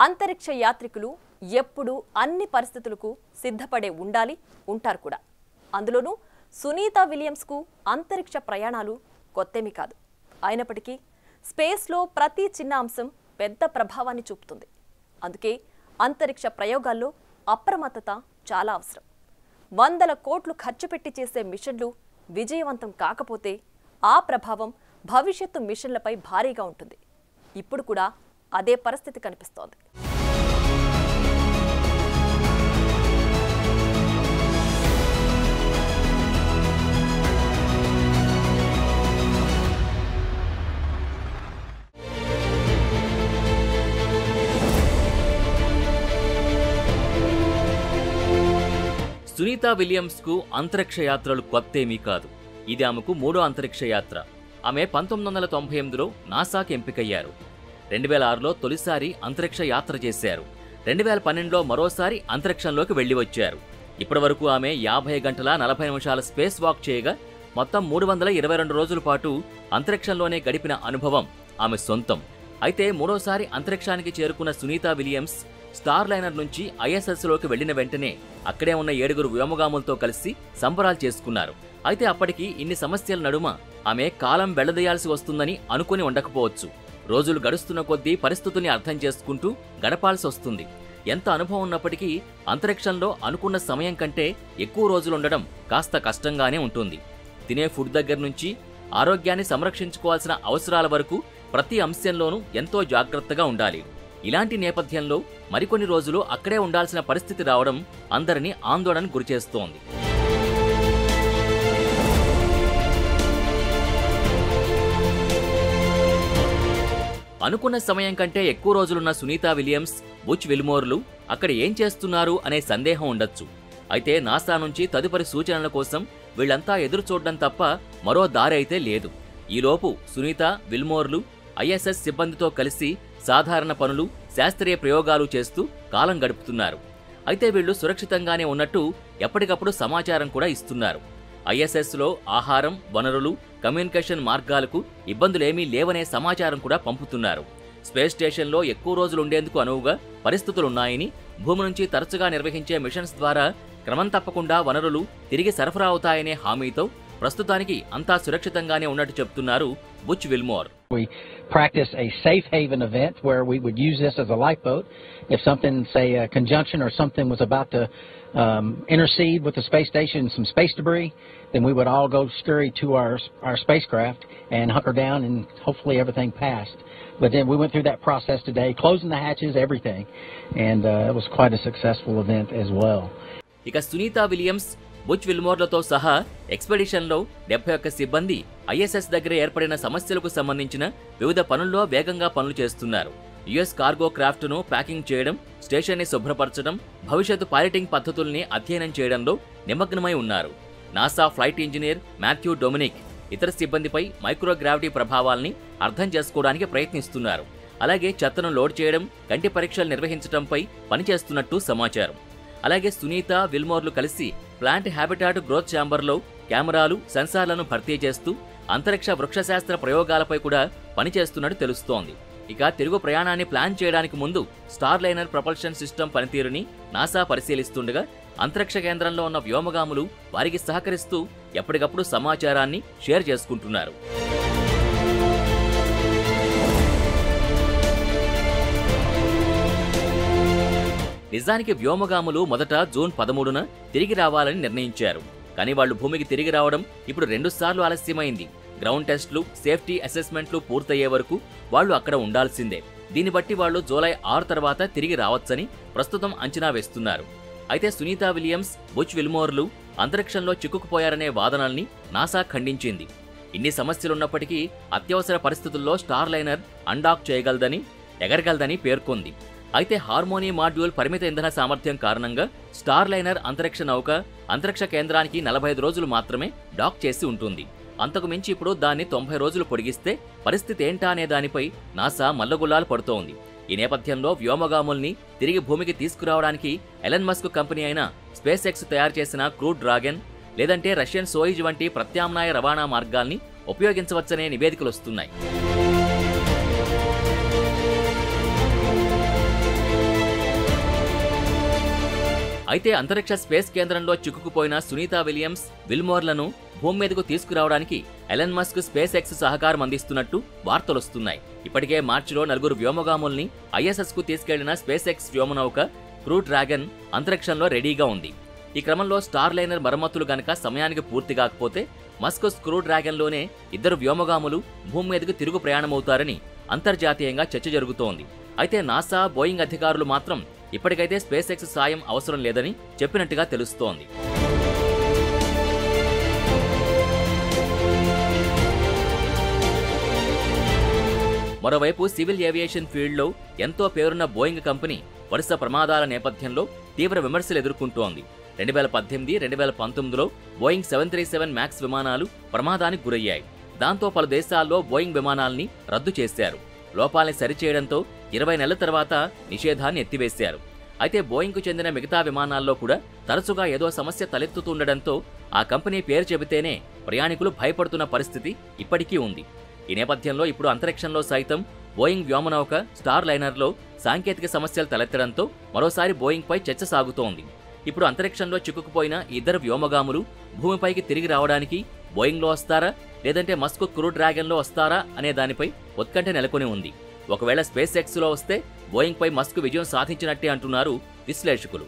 అంతరిక్ష యాత్రికులు ఎప్పుడు అన్ని పరిస్థితులకు సిద్ధపడే ఉండాలి, ఉంటారు కూడా. అందులోనూ సునీతా విలియమ్స్కు అంతరిక్ష ప్రయాణాలు కొత్తేమీ కాదు. అయినప్పటికీ స్పేస్లో ప్రతి చిన్న అంశం పెద్ద ప్రభావాన్ని చూపుతుంది. అందుకే అంతరిక్ష ప్రయోగాల్లో అప్రమత్తత చాలా అవసరం. 100 కోట్లు ఖర్చు పెట్టి చేసే మిషన్లు విజయవంతం కాకపోతే ఆ ప్రభావం భవిష్యత్తు మిషన్లపై భారీగా ఉంటుంది. ఇప్పుడు కూడా అదే పరిస్థితి కనిపిస్తోంది. సునీతా విలియమ్స్కు అంతరిక్ష యాత్రలు కొత్తేమీ కాదు. ఇది ఆమెకు 3వ అంతరిక్ష యాత్ర. ఆమె 1998లో నాసాకి ఎంపికయ్యారు. 2006లో తొలిసారి అంతరిక్ష యాత్ర చేశారు. 2012లో మరోసారి అంతరిక్షంలోకి వెళ్లి వచ్చారు. ఇప్పటివరకు ఆమె 50 గంటల 40 నిమిషాల స్పేస్ వాక్ చేయగా మొత్తం 322 రోజుల పాటు అంతరిక్షంలోనే గడిపిన అనుభవం ఆమె సొంతం. అయితే మూడోసారి అంతరిక్షానికి చేరుకున్న సునీతా విలియమ్స్ స్టార్ లైనర్ నుంచి ISSలోకి వెళ్లిన వెంటనే అక్కడే ఉన్న 7 వ్యోమగాములతో కలిసి సంబరాలు చేసుకున్నారు. అయితే అప్పటికి ఇన్ని సమస్యల నడుమ ఆమె కాలం వెళ్లదీయాల్సి వస్తుందని అనుకుని ఉండకపోవచ్చు. రోజులు గడుస్తున్న కొద్దీ పరిస్థితుల్ని అర్థం చేసుకుంటూ గడపాల్సి వస్తుంది. ఎంత అనుభవం ఉన్నప్పటికీ అంతరిక్షంలో అనుకున్న సమయం కంటే ఎక్కువ రోజులుండడం కాస్త కష్టంగానే ఉంటుంది. తినే ఫుడ్ దగ్గర నుంచి ఆరోగ్యాన్ని సంరక్షించుకోవాల్సిన అవసరాల వరకు ప్రతి అంశంలోనూ ఎంతో జాగ్రత్తగా ఉండాలి. ఇలాంటి నేపథ్యంలో మరికొన్ని రోజులు అక్కడే ఉండాల్సిన పరిస్థితి రావడం అందరినీ ఆందోళనకు గురిచేస్తోంది. అనుకున్న సమయం కంటే ఎక్కువ రోజులున్న సునీతా విలియమ్స్, బుచ్ విల్మోర్లు అక్కడ ఏం చేస్తున్నారు అనే సందేహం ఉండొచ్చు. అయితే నాసా నుంచి తదుపరి సూచనల కోసం వీళ్లంతా ఎదురు చూడడం తప్ప మరో దారి అయితే లేదు. ఈలోపు సునీతా విల్మోర్లు ISS సిబ్బందితో కలిసి సాధారణ పనులు, శాస్త్రీయ ప్రయోగాలు చేస్తూ కాలం గడుపుతున్నారు. అయితే వీళ్లు సురక్షితంగానే ఉన్నట్టు ఎప్పటికప్పుడు సమాచారం కూడా ఇస్తున్నారు. ISSలో ఆహారం, వనరులు, కమ్యూనికేషన్ మార్గాలకు ఇబ్బందులేమీ లేవనే సమాచారం కూడా పంపుతున్నారు. స్పేస్ స్టేషన్లో ఎక్కువ రోజులు ఉండేందుకు అనువుగా పరిస్థితులున్నాయని, భూమి నుంచి తరచుగా నిర్వహించే మిషన్స్ ద్వారా క్రమం తప్పకుండా వనరులు తిరిగి సరఫరా అవుతాయనే హామీతో ప్రస్తుతానికి అంతా సురక్షితంగానే ఉన్నట్టు చెప్తున్నారు Butch Wilmore. We practice a safe haven event where we would use this as a lifeboat. If something, say a conjunction or something was about to intercede with the space station, some space debris, then we would all go scurry to our spacecraft and hunker down and hopefully everything passed. But then we went through that process today, closing the hatches, everything, and it was quite a successful event as well. ఇక Sunitha Williams, Butch విల్మోర్లతో సహా ఎక్స్పెడిషన్లో 71 సిబ్బంది ISS దగ్గర ఏర్పడిన సమస్యలకు సంబంధించిన వివిధ పనుల్లో వేగంగా పనులు చేస్తున్నారు. US కార్గో క్రాఫ్ట్ను ప్యాకింగ్ చేయడం, స్టేషన్ని శుభ్రపరచడం, భవిష్యత్తు పైలటింగ్ పద్ధతుల్ని అధ్యయనం చేయడంలో నిమగ్నమై ఉన్నారు. NASA flight engineer Matthew Dominic ఇతర సిబ్బందిపై మైక్రోగ్రావిటీ ప్రభావాల్ని అర్థం చేసుకోవడానికి ప్రయత్నిస్తున్నారు. అలాగే చెత్తను లోడ్ చేయడం, కంటి పరీక్షలు నిర్వహించడంపై పనిచేస్తున్నట్టు సమాచారం. అలాగే సునీతా విల్మోర్లు కలిసి ప్లాంట్ హ్యాబిటాట్ గ్రోత్ ఛాంబర్లో కెమెరాలు, సెన్సార్లను భర్తీ చేస్తూ అంతరిక్ష వృక్షశాస్త్ర ప్రయోగాలపై కూడా పనిచేస్తున్నట్టు తెలుస్తోంది. ఇక తిరుగు ప్రయాణాన్ని ప్లాన్ చేయడానికి ముందు స్టార్ లైనర్ ప్రపల్షన్ సిస్టమ్ పనితీరుని నాసా పరిశీలిస్తుండగా అంతరిక్ష కేంద్రంలో ఉన్న వ్యోమగాములు వారికి సహకరిస్తూ ఎప్పటికప్పుడు సమాచారాన్ని షేర్ చేసుకుంటున్నారు. నిజానికి వ్యోమగాములు మొదట జూన్ 13న తిరిగి రావాలని నిర్ణయించారు. కానీ వాళ్లు భూమికి తిరిగి రావడం ఇప్పుడు 2 సార్లు ఆలస్యమైంది. గ్రౌండ్ టెస్టులు, సేఫ్టీ అసెస్మెంట్లు పూర్తయ్యే వరకు వాళ్లు అక్కడ ఉండాల్సిందే. దీన్ని బట్టి వాళ్లు జూలై 6 తర్వాత తిరిగి రావచ్చని ప్రస్తుతం అంచనా వేస్తున్నారు. అయితే సునీతా విలియమ్స్, బుచ్ విల్మోర్లు అంతరిక్షంలో చిక్కుకుపోయారనే వాదనల్ని నాసా ఖండించింది. ఇన్ని సమస్యలున్నప్పటికీ అత్యవసర పరిస్థితుల్లో స్టార్ లైనర్ అన్డాక్ చేయగలదని, ఎగరగలదని పేర్కొంది. అయితే హార్మోనీ మాడ్యూల్ పరిమిత ఇంధన సామర్థ్యం కారణంగా స్టార్ లైనర్ అంతరిక్ష నౌక అంతరిక్ష కేంద్రానికి 45 రోజులు మాత్రమే డాక్ చేసి ఉంటుంది. అంతకు మించి ఇప్పుడు దాన్ని 90 రోజులు పొడిగిస్తే పరిస్థితి ఏంటా అనే దానిపై నాసా మల్లగుల్లాలు పడుతోంది. ఈ నేపథ్యంలో వ్యోమగాముల్ని తిరిగి భూమికి తీసుకురావడానికి ఎలన్ మస్క్ కంపెనీ అయిన స్పేస్ ఎక్స్ తయారు చేసిన క్రూ డ్రాగన్ లేదంటే రష్యన్ సోయిజ్ వంటి ప్రత్యామ్నాయ రవాణా మార్గాల్ని ఉపయోగించవచ్చనే నివేదికలు వస్తున్నాయి. అయితే అంతరిక్ష స్పేస్ కేంద్రంలో చిక్కుకుపోయిన సునీతా విలియమ్స్, విల్మోర్లను భూమి మీదకు తీసుకురావడానికి ఎలన్ మస్క్ స్పేస్ ఎక్స్ సహకారం అందిస్తున్నట్టు వార్తలొస్తున్నాయి. ఇప్పటికే మార్చిలో 4 వ్యోమగాముల్ని ISS కు తీసుకెళ్లిన స్పేస్ ఎక్స్ వ్యోమనౌక క్రూ డ్రాగన్ అంతరిక్షంలో రెడీగా ఉంది. ఈ క్రమంలో స్టార్ లైనర్ మరమ్మతులు గనక సమయానికి పూర్తి కాకపోతే మస్క్ స్క్రూ డ్రాగన్లోనే 2 వ్యోమగాములు భూమి మీదకు తిరుగు ప్రయాణమవుతారని అంతర్జాతీయంగా చర్చ జరుగుతోంది. అయితే నాసా, బోయింగ్ అధికారులు మాత్రం ఇప్పటికైతే స్పేస్ ఎక్స్ సాయం అవసరం లేదని చెప్పినట్టుగా తెలుస్తోంది. మరోవైపు సివిల్ ఏవియేషన్ ఫీల్డ్లో ఎంతో పేరున్న బోయింగ్ కంపెనీ వరుస ప్రమాదాల నేపథ్యంలో తీవ్ర విమర్శలు ఎదుర్కొంటోంది. 2018, 2019లో బోయింగ్ 737 మ్యాక్స్ విమానాలు ప్రమాదానికి గురయ్యాయి. దాంతో పలు దేశాల్లో బోయింగ్ విమానాల్ని రద్దు చేశారు. లోపాల్ని సరిచేయడంతో 20 నెలల తర్వాత నిషేధాన్ని ఎత్తివేశారు. అయితే బోయింగ్కు చెందిన మిగతా విమానాల్లో కూడా తరచుగా ఏదో సమస్య తలెత్తుతుండడంతో ఆ కంపెనీ పేరు చెబితేనే ప్రయాణికులు భయపడుతున్న పరిస్థితి ఇప్పటికీ ఉంది. ఈ నేపథ్యంలో ఇప్పుడు అంతరిక్షంలో సైతం బోయింగ్ వ్యోమనౌక స్టార్ లైనర్లో సాంకేతిక సమస్యలు తలెత్తడంతో మరోసారి బోయింగ్పై చర్చ సాగుతోంది. ఇప్పుడు అంతరిక్షంలో చిక్కుకుపోయిన 2 వ్యోమగాములు భూమిపైకి తిరిగి రావడానికి బోయింగ్లో వస్తారా, లేదంటే మస్క్ క్రూ డ్రాగన్లో వస్తారా అనే దానిపై ఉత్కంఠ నెలకొని ఉంది. ఒకవేళ స్పేస్ ఎక్స్లో వస్తే బోయింగ్పై మస్క్ విజయం సాధించినట్టే అంటున్నారు విశ్లేషకులు.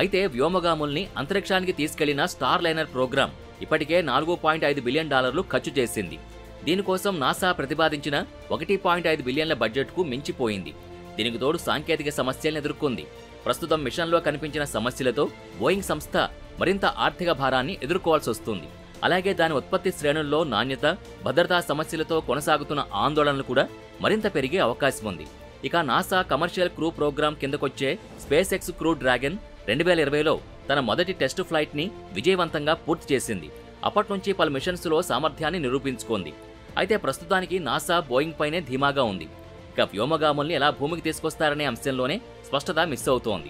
అయితే వ్యోమగాముల్ని అంతరిక్షానికి తీసుకెళ్లిన స్టార్ లైనర్ ప్రోగ్రాం ఇప్పటికే $4.5 బిలియన్ ఖర్చు చేసింది. దీనికోసం నాసా ప్రతిపాదించిన $1.5 బిలియన్ల బడ్జెట్కు మించిపోయింది. దీనికి తోడు సాంకేతిక సమస్యలను ఎదుర్కొంది. ప్రస్తుతం మిషన్లో కనిపించిన సమస్యలతో బోయింగ్ సంస్థ మరింత ఆర్థిక భారాన్ని ఎదుర్కోవాల్సి వస్తుంది. అలాగే దాని ఉత్పత్తి శ్రేణుల్లో నాణ్యత, భద్రతా సమస్యలతో కొనసాగుతున్న ఆందోళనలు కూడా మరింత పెరిగే అవకాశం ఉంది. ఇక నాసా కమర్షియల్ క్రూ ప్రోగ్రాం కిందకొచ్చే స్పేస్ ఎక్స్ క్రూ డ్రాగన్ 2020లో తన మొదటి టెస్ట్ ఫ్లైట్ని విజయవంతంగా పూర్తి చేసింది. అప్పటి నుంచి పలు మిషన్స్లో సామర్థ్యాన్ని నిరూపించుకుంది. అయితే ప్రస్తుతానికి నాసా బోయింగ్ పైనే ధీమాగా ఉంది. ఇక వ్యోమగాముల్ని ఎలా భూమికి తీసుకొస్తారనే అంశంలోనే స్పష్టత మిస్ అవుతోంది.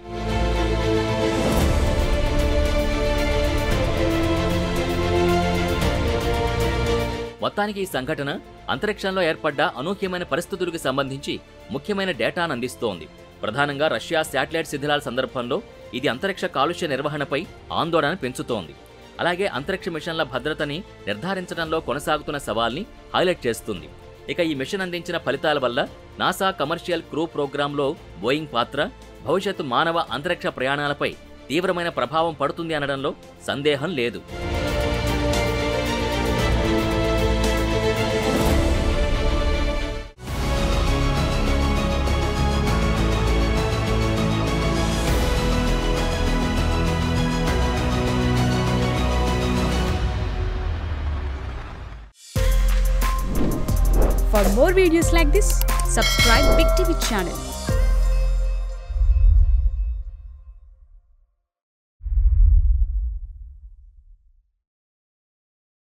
మొత్తానికి ఈ సంఘటన అంతరిక్షంలో ఏర్పడ్డ అనూహ్యమైన పరిస్థితులకు సంబంధించి ముఖ్యమైన డేటాను అందిస్తోంది. ప్రధానంగా రష్యా శాటిలైట్ శిథిలాల సందర్భంలో ఇది అంతరిక్ష కాలుష్య నిర్వహణపై ఆందోళన పెంచుతోంది. అలాగే అంతరిక్ష మిషన్ల భద్రతని నిర్ధారించడంలో కొనసాగుతున్న సవాల్ని హైలైట్ చేస్తుంది. ఇక ఈ మిషన్ అందించిన ఫలితాల వల్ల నాసా కమర్షియల్ క్రూ ప్రోగ్రాంలో బోయింగ్ పాత్ర భవిష్యత్తు మానవ అంతరిక్ష ప్రయాణాలపై తీవ్రమైన ప్రభావం పడుతుంది అనడంలో సందేహం లేదు. For more videos like this, subscribe Big TV channel.